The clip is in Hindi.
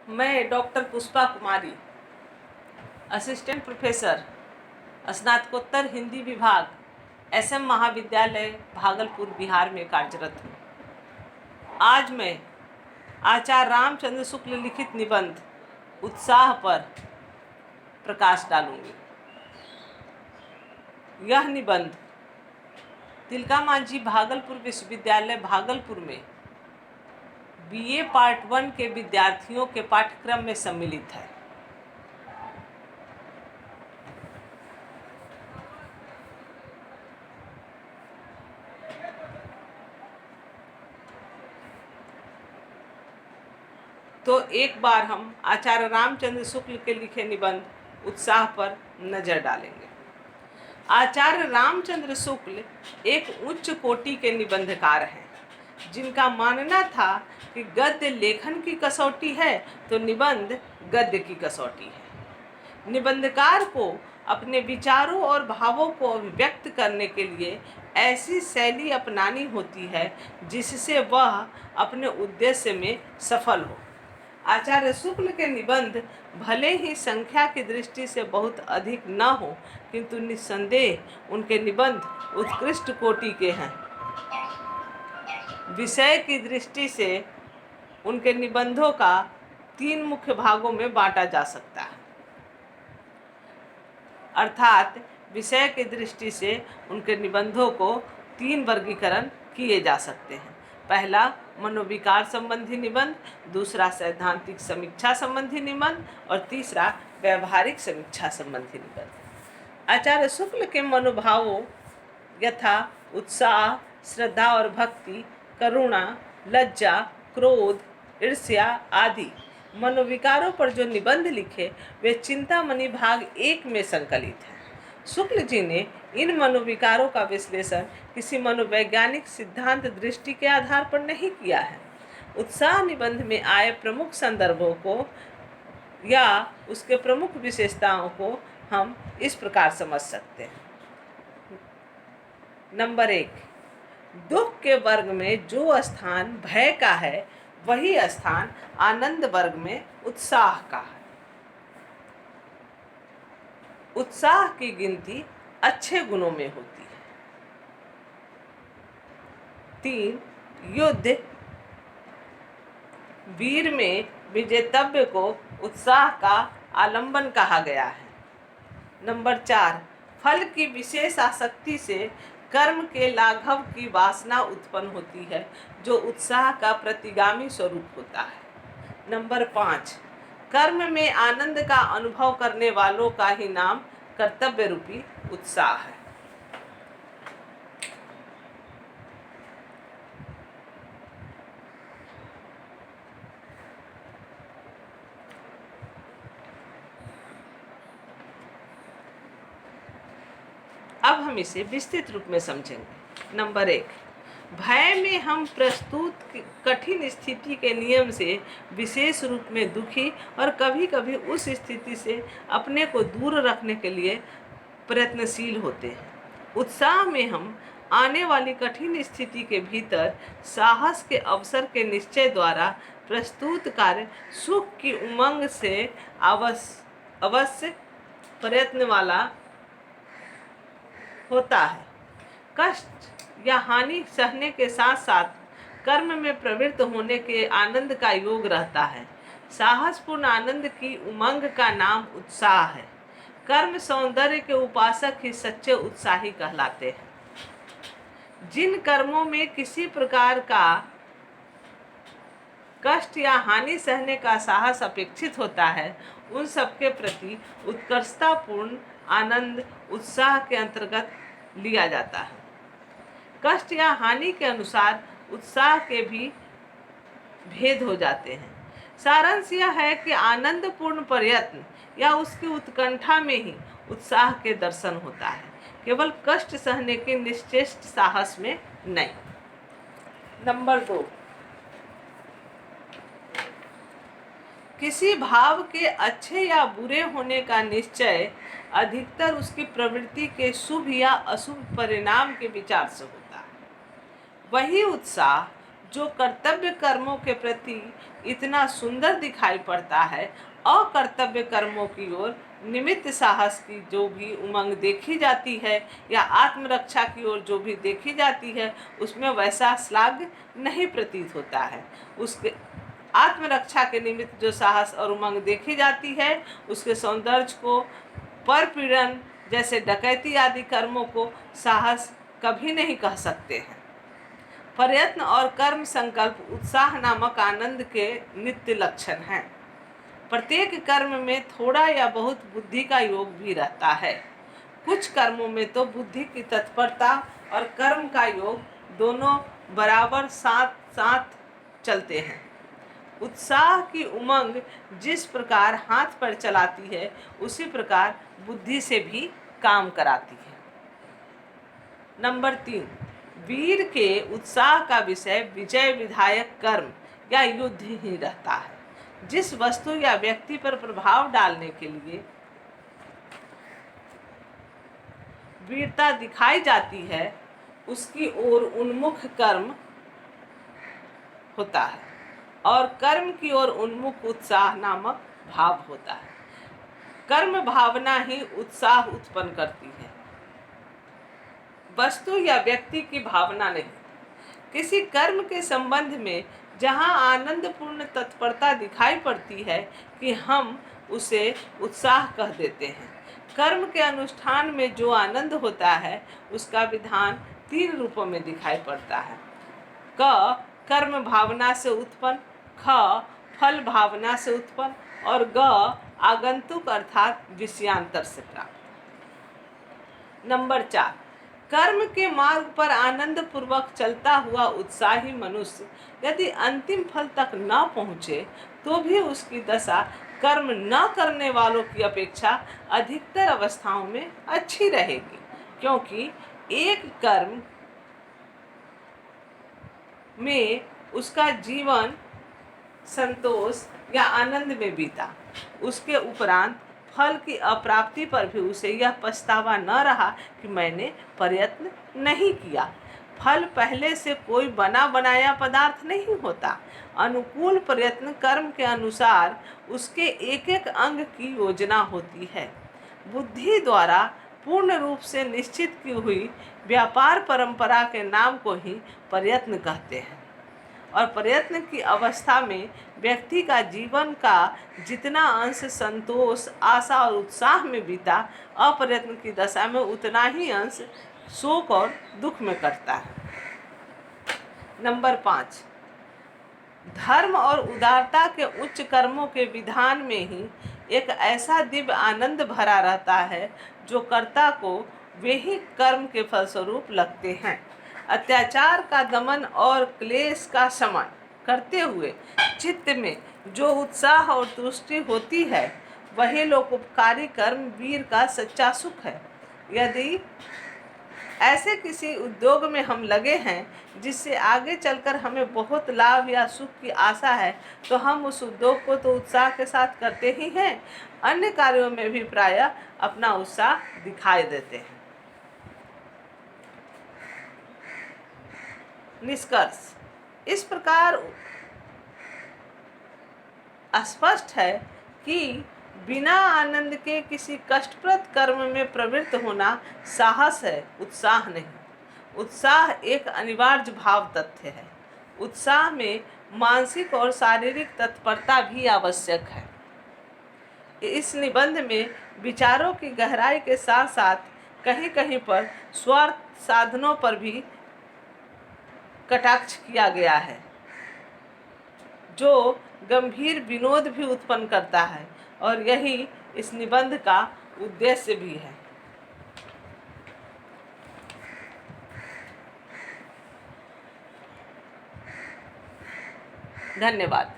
मैं डॉक्टर पुष्पा कुमारी, असिस्टेंट प्रोफेसर, स्नातकोत्तर हिंदी विभाग, SM महाविद्यालय भागलपुर बिहार में कार्यरत हूँ। आज मैं आचार्य रामचंद्र शुक्ल लिखित निबंध उत्साह पर प्रकाश डालूंगी। यह निबंध तिलका मांझी भागलपुर विश्वविद्यालय भागलपुर में BA पार्ट 1 के विद्यार्थियों के पाठ्यक्रम में सम्मिलित है। तो एक बार हम आचार्य रामचंद्र शुक्ल के लिखे निबंध उत्साह पर नजर डालेंगे। आचार्य रामचंद्र शुक्ल एक उच्च कोटि के निबंधकार हैं, जिनका मानना था कि गद्य लेखन की कसौटी है तो निबंध गद्य की कसौटी है। निबंधकार को अपने विचारों और भावों को अभिव्यक्त करने के लिए ऐसी शैली अपनानी होती है जिससे वह अपने उद्देश्य में सफल हो। आचार्य शुक्ल के निबंध भले ही संख्या की दृष्टि से बहुत अधिक न हो, किंतु निस्संदेह उनके निबंध उत्कृष्ट कोटि के हैं। विषय की दृष्टि से उनके निबंधों का 3 मुख्य भागों में बांटा जा सकता है, अर्थात विषय की दृष्टि से उनके निबंधों को 3 वर्गीकरण किए जा सकते हैं। पहला मनोविकार संबंधी निबंध, दूसरा सैद्धांतिक समीक्षा संबंधी निबंध और तीसरा व्यवहारिक समीक्षा संबंधी निबंध। आचार्य शुक्ल के मनोभावों यथा उत्साह, श्रद्धा और भक्ति, करुणा, लज्जा, क्रोध, ईर्ष्या आदि मनोविकारों पर जो निबंध लिखे वे चिंतामणि भाग 1 में संकलित हैं। शुक्ल जी ने इन मनोविकारों का विश्लेषण किसी मनोवैज्ञानिक सिद्धांत दृष्टि के आधार पर नहीं किया है। उत्साह निबंध में आए प्रमुख संदर्भों को या उसके प्रमुख विशेषताओं को हम इस प्रकार समझ सकते हैं। नंबर 1, दुख के वर्ग में जो स्थान भय का है वही स्थान आनंद वर्ग में उत्साह का है। उत्साह की गिनती अच्छे गुणों में होती है। 3, युद्ध वीर में विजेतव्य को उत्साह का आलंबन कहा गया है। नंबर 4, फल की विशेष आसक्ति से कर्म के लाघव की वासना उत्पन्न होती है, जो उत्साह का प्रतिगामी स्वरूप होता है। नंबर 5, कर्म में आनंद का अनुभव करने वालों का ही नाम कर्तव्य रूपी उत्साह है। अब हम इसे विस्तृत रूप में समझेंगे। नंबर 1, भय में हम प्रस्तुत कठिन स्थिति के नियम से विशेष रूप में दुखी और कभी कभी उस स्थिति से अपने को दूर रखने के लिए प्रयत्नशील होते हैं। उत्साह में हम आने वाली कठिन स्थिति के भीतर साहस के अवसर के निश्चय द्वारा प्रस्तुत कार्य सुख की उमंग से अवश्य प्रयत्न वाला होता है। कष्ट या हानि सहने के साथ साथ कर्म में प्रवृत्त होने के आनंद का योग रहता है। साहसपूर्ण आनंद की उमंग का नाम उत्साह है। कर्म सौंदर्य के उपासक ही सच्चे उत्साही कहलाते हैं। जिन कर्मों में किसी प्रकार का कष्ट या हानि सहने का साहस अपेक्षित होता है, उन सबके प्रति उत्कर्षतापूर्ण आनंद उत्साह के अंतर्गत लिया जाता है। कष्ट या हानि के अनुसार उत्साह के भी भेद हो जाते हैं। सारांश यह है कि आनंदपूर्ण प्रयत्न या उसकी उत्कंठा में ही उत्साह के दर्शन होता है, केवल कष्ट सहने के निश्चेष्ट साहस में नहीं। नंबर 2, किसी भाव के अच्छे या बुरे होने का निश्चय अधिकतर उसकी प्रवृत्ति के शुभ या अशुभ परिणाम के विचार से होता है। वही उत्साह जो कर्तव्य कर्मों के प्रति इतना सुंदर दिखाई पड़ता है, अकर्तव्य कर्मों की ओर निमित्त साहस की जो भी उमंग देखी जाती है या आत्मरक्षा की ओर जो भी देखी जाती है, उसमें वैसा श्लाघ्य नहीं प्रतीत होता है। उसके आत्मरक्षा के निमित्त जो साहस और उमंग देखी जाती है, उसके सौंदर्य को, परपीड़न जैसे डकैती आदि कर्मों को साहस कभी नहीं कह सकते हैं। प्रयत्न और कर्म संकल्प उत्साह नामक आनंद के नित्य लक्षण हैं। प्रत्येक कर्म में थोड़ा या बहुत बुद्धि का योग भी रहता है। कुछ कर्मों में तो बुद्धि की तत्परता और कर्म का योग दोनों बराबर साथ साथ चलते हैं। उत्साह की उमंग जिस प्रकार हाथ पर चलाती है, उसी प्रकार बुद्धि से भी काम कराती है। नंबर 3, वीर के उत्साह का विषय विजय विधायक कर्म या युद्ध ही रहता है। जिस वस्तु या व्यक्ति पर प्रभाव डालने के लिए वीरता दिखाई जाती है, उसकी ओर उन्मुख कर्म होता है और कर्म की ओर उन्मुख उत्साह नामक भाव होता है। कर्म भावना ही उत्साह उत्पन्न करती है, वस्तु या व्यक्ति की भावना नहीं। किसी कर्म के संबंध में जहाँ आनंदपूर्ण तत्परता दिखाई पड़ती है कि हम उसे उत्साह कह देते हैं। कर्म के अनुष्ठान में जो आनंद होता है, उसका विधान 3 रूपों में दिखाई पड़ता है। क कर्म भावना से उत्पन्न, ख फल भावना से उत्पन्न और ग आगंतुक अर्थात विषयांतर से प्राप्त। नंबर 4, कर्म के मार्ग पर आनंद पूर्वक चलता हुआ उत्साही मनुष्य यदि अंतिम फल तक न पहुँचे तो भी उसकी दशा कर्म न करने वालों की अपेक्षा अधिकतर अवस्थाओं में अच्छी रहेगी, क्योंकि एक कर्म में उसका जीवन संतोष या आनंद में बीता। उसके उपरांत फल की अप्राप्ति पर भी उसे यह पछतावा न रहा कि मैंने प्रयत्न नहीं किया। फल पहले से कोई बना बनाया पदार्थ नहीं होता। अनुकूल प्रयत्न कर्म के अनुसार उसके एक एक अंग की योजना होती है। बुद्धि द्वारा पूर्ण रूप से निश्चित की हुई व्यापार परंपरा के नाम को ही प्रयत्न कहते हैं और प्रयत्न की अवस्था में व्यक्ति का जीवन का जितना अंश संतोष, आशा और उत्साह में बीता, अप्रयत्न की दशा में उतना ही अंश शोक और दुख में कटता है। नंबर 5, धर्म और उदारता के उच्च कर्मों के विधान में ही एक ऐसा दिव्य आनंद भरा रहता है जो कर्ता को वे ही कर्म के फलस्वरूप लगते हैं। अत्याचार का दमन और क्लेश का शमन करते हुए चित्त में जो उत्साह और तुष्टि होती है, वही लोकोपकारी कर्म वीर का सच्चा सुख है। यदि ऐसे किसी उद्योग में हम लगे हैं जिससे आगे चलकर हमें बहुत लाभ या सुख की आशा है, तो हम उस उद्योग को तो उत्साह के साथ करते ही हैं, अन्य कार्यों में भी प्रायः अपना उत्साह दिखाई देते हैं। निष्कर्ष इस प्रकार स्पष्ट है कि बिना आनंद के किसी कष्टप्रद कर्म में प्रवृत्त होना साहस है, उत्साह नहीं। उत्साह एक अनिवार्य भाव तथ्य है। उत्साह में मानसिक और शारीरिक तत्परता भी आवश्यक है। इस निबंध में विचारों की गहराई के साथ साथ कहीं कहीं पर स्वार्थ साधनों पर भी कटाक्ष किया गया है, जो गंभीर विनोद भी उत्पन्न करता है और यही इस निबंध का उद्देश्य भी है। धन्यवाद।